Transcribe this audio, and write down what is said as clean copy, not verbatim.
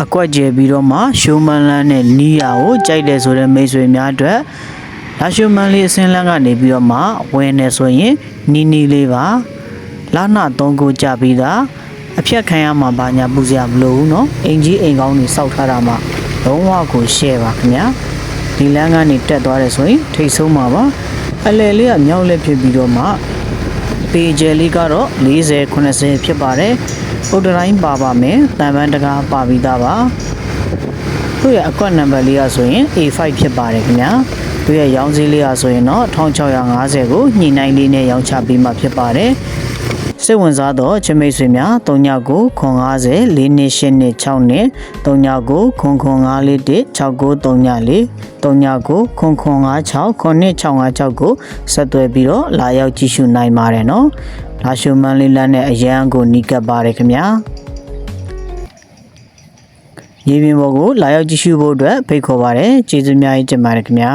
အကွက်ကျဲပြီးတော့မှရှိုးမန်းလန်းနဲ့နီးယာကိုကြိုက်တယ်ဆိုတဲ့မိတ်ဆွေများအတွက်လာရှိုးမန်းလေးအစင်းလန်းကနေပြီးတော့မှဝင်နေဆိုရင်နီးနီးလေးပါလာနာ3ခုကြပြီးသားအဖြတ်ခံရမှာဘာညာပူစရာမလိုဘူးเนาะအင်ကြီးအိမ်ကောင်းတွေစောက်ထားတာမှလုံးဝကိုရှယ်ပါခင်ဗျာဒီလမ်းကနေတက်သွားတယ်ဆိုရင်ထိတ်ဆုံးပါပါအလဲလေးကမြောက်လက်ဖြစ်ပြီးတော့မှပေဂျယ်လေးကတော့40 80ဖြစ်ပါတယ်ပုတ်တိုင်းပါပါမယ်တန်ပန်းတကားပါပြီးသားပါသူ့ရဲ့အကွက်နံပါတ်လေးကဆိုရင် A5 ဖြစ်ပါတယ်ခင်ဗျာသူရဲ့ရောင်းစည်းလေးကဆိုရင်တော့1650ကိုညှိနှိုင်းလေးနဲ့ရောင်းချပေးမှဖြစ်ပါတယ်စိတ်ဝင်စားတော့ချမိတ်ဆွေများ39 950 4286နဲ့39 99541 6934 39 956 9656ကိုဆက်သွယ်ပြီးတော့လာရောက်ကြည့်ရှုနိုင်ပါတယ်နော်လာရှိုးမန်းလေးလမ်းနဲ့အရန်ကိုနီးကပ်ပါတယ်ခင်ဗျာရေပြင်ပေါ်ကိုလာရောက်ကြည့်ရှုဖို့အတွက်ဖိတ်ခေါ်ပါတယ်ကျေးဇူးများကြီးတင်ပါတယ်ခင်ဗျာ